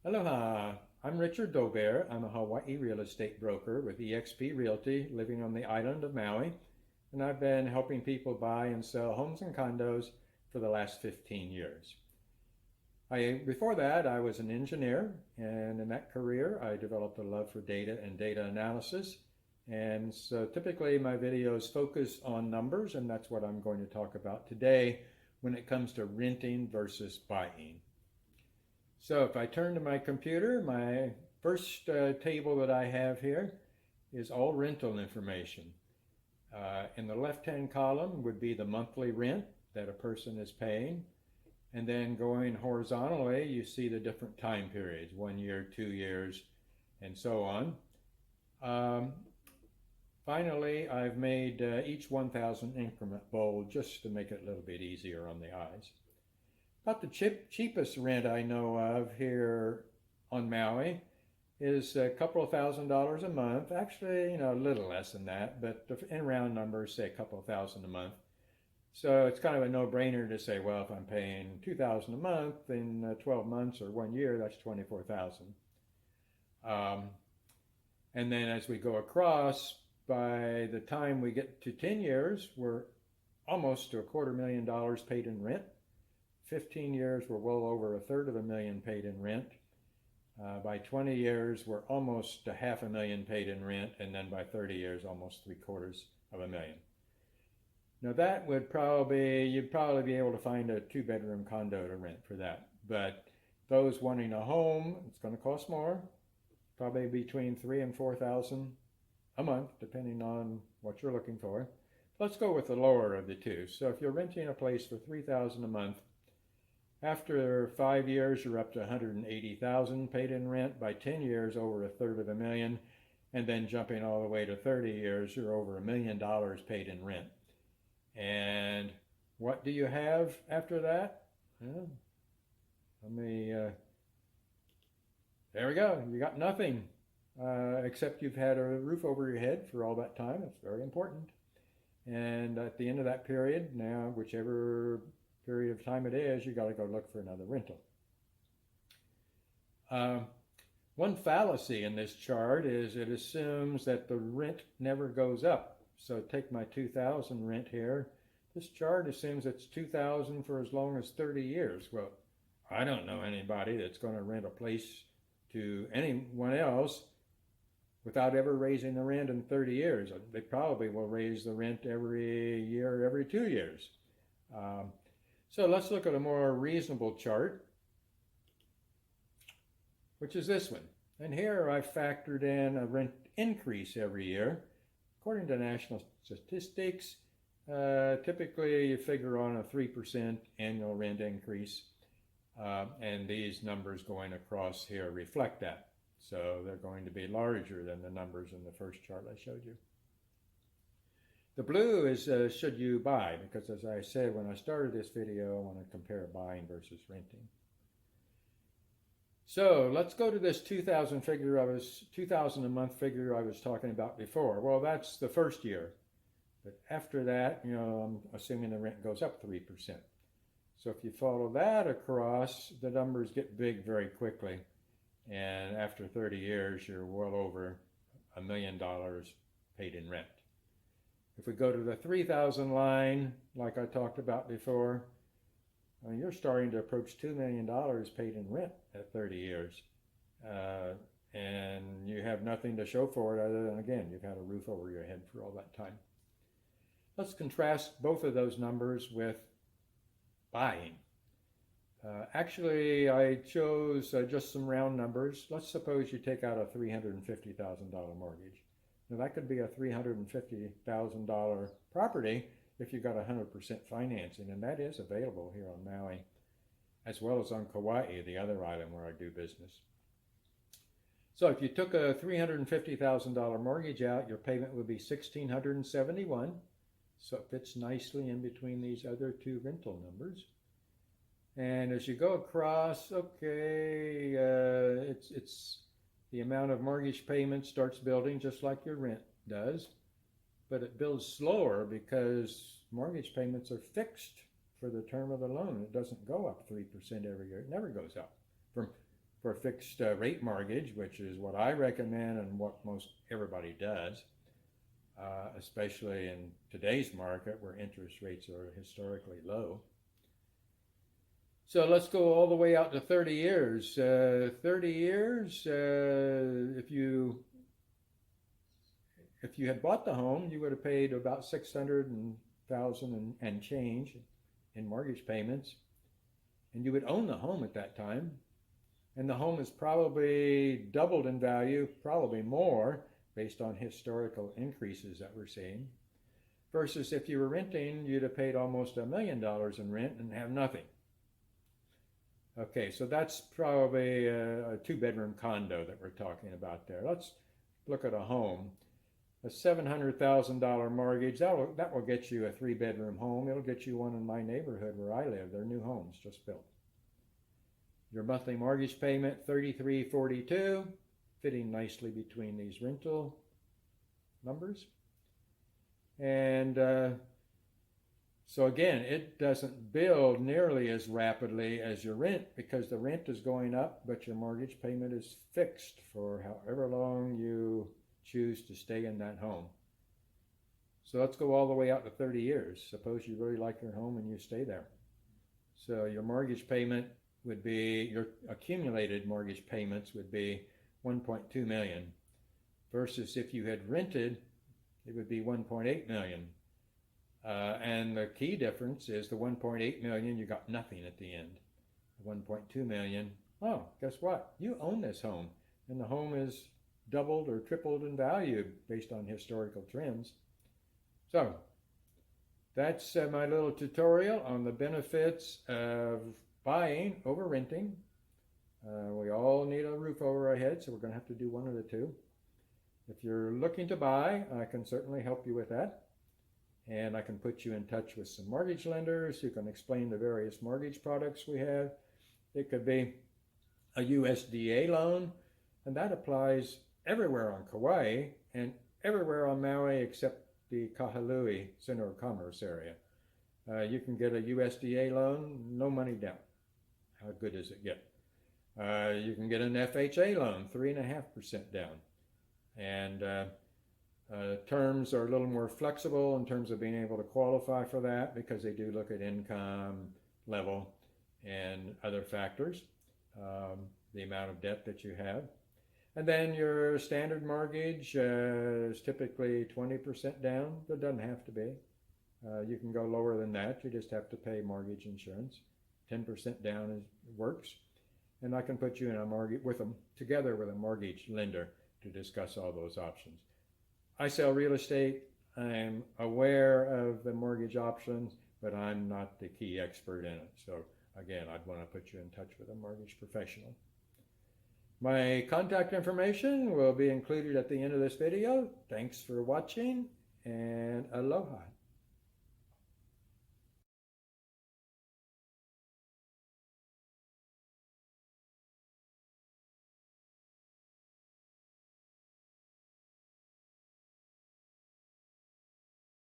Aloha, I'm Richard Dover. I'm a Hawaii real estate broker with eXp Realty living on the island of Maui, and I've been helping people buy and sell homes and condos for the last 15 years. Before that, I was an engineer, and in that career, I developed a love for data and data analysis. And so typically my videos focus on numbers, and that's what I'm going to talk about today when it comes to renting versus buying. So if I turn to my computer, my first table that I have here is all rental information. In the left-hand column would be the monthly rent that a person is paying. And then going horizontally, you see the different time periods, 1 year, 2 years, and so on. Finally, I've made each 1,000 increment bold just to make it a little bit easier on the eyes. About the cheapest rent I know of here on Maui is a couple of $1,000s a month. Actually, a little less than that, but in round numbers, say a couple of thousand a month. So it's kind of a no-brainer to say, well, if I'm paying $2,000 a month in 12 months or 1 year, that's $24,000. And then as we go across, by the time we get to 10 years, we're almost to $250,000 paid in rent. 15 years, we're well over $350,000 paid in rent. By 20 years, we're almost to $500,000 paid in rent, and then by 30 years, almost $750,000. Now that would you'd probably be able to find a 2-bedroom condo to rent for that. But those wanting a home, it's going to cost more, probably between $3,000 and $4,000 a month, depending on what you're looking for. Let's go with the lower of the two. So if you're renting a place for $3,000 a month, after 5 years, you're up to $180,000 paid in rent. By 10 years, over $250,000, and then jumping all the way to 30 years, you're over $1 million paid in rent. And what do you have after that? Well, there we go. You got nothing, except you've had a roof over your head for all that time. It's very important. And at the end of that period, now, whichever period of time it is, you got to go look for another rental. One fallacy in this chart is it assumes that the rent never goes up. So take my 2,000 rent here. This chart assumes it's 2,000 for as long as 30 years. Well, I don't know anybody that's going to rent a place to anyone else without ever raising the rent in 30 years. They probably will raise the rent every year, every 2 years. So let's look at a more reasonable chart, which is this one. And here I've factored in a rent increase every year. According to national statistics, typically you figure on a 3% annual rent increase, and these numbers going across here reflect that. So they're going to be larger than the numbers in the first chart I showed you. The blue is should you buy, because as I said when I started this video, I want to compare buying versus renting. So let's go to this 2,000 a month figure I was talking about before. Well, that's the first year. But after that, I'm assuming the rent goes up 3%. So if you follow that across, the numbers get big very quickly. And after 30 years, you're well over $1 million paid in rent. If we go to the 3,000 line, like I talked about before, you're starting to approach $2 million paid in rent at 30 years. And you have nothing to show for it other than, again, you've had a roof over your head for all that time. Let's contrast both of those numbers with buying. Actually, I chose just some round numbers. Let's suppose you take out a $350,000 mortgage. Now that could be a $350,000 property if you got 100% financing, and that is available here on Maui, as well as on Kauai, the other island where I do business. So if you took a $350,000 mortgage out, your payment would be $1,671. So it fits nicely in between these other two rental numbers. And as you go across, okay, it's the amount of mortgage payment starts building just like your rent does, but it builds slower because mortgage payments are fixed for the term of the loan. It doesn't go up 3% every year. It never goes up for a fixed rate mortgage, which is what I recommend and what most everybody does, especially in today's market where interest rates are historically low. So let's go all the way out to 30 years. 30 years, if you had bought the home, you would have paid about $600,000 and change in mortgage payments, and you would own the home at that time. And the home is probably doubled in value, probably more, based on historical increases that we're seeing. Versus if you were renting, you'd have paid almost $1 million in rent and have nothing. Okay, so that's probably a two-bedroom condo that we're talking about there. Let's look at a home. A $700,000 mortgage, that will get you a three-bedroom home. It'll get you one in my neighborhood where I live. They're new homes just built. Your monthly mortgage payment, $33.42, fitting nicely between these rental numbers. And so again, it doesn't build nearly as rapidly as your rent because the rent is going up, but your mortgage payment is fixed for however long you choose to stay in that home. So let's go all the way out to 30 years. Suppose you really like your home and you stay there. So your mortgage payment would be, your accumulated mortgage payments would be $1.2 million, versus if you had rented, it would be $1.8 million. And the key difference is the $1.8 million, you got nothing at the end. The $1.2 million, oh, guess what? You own this home, and the home is doubled or tripled in value based on historical trends. So that's my little tutorial on the benefits of buying over renting. We all need a roof over our head, so we're going to have to do one of the two. If you're looking to buy, I can certainly help you with that. And I can put you in touch with some mortgage lenders who can explain the various mortgage products we have. It could be a USDA loan, and that applies everywhere on Kauai and everywhere on Maui except the Kahului Center of Commerce area. You can get a USDA loan, no money down. How good does it get? You can get an FHA loan, 3.5% down. And terms are a little more flexible in terms of being able to qualify for that because they do look at income level and other factors, the amount of debt that you have. And then your standard mortgage is typically 20% down. It doesn't have to be. You can go lower than that. You just have to pay mortgage insurance. 10% down works. And I can put you in a mortgage together with a mortgage lender to discuss all those options. I sell real estate. I'm aware of the mortgage options, but I'm not the key expert in it. So again, I'd want to put you in touch with a mortgage professional. My contact information will be included at the end of this video. Thanks for watching, and aloha.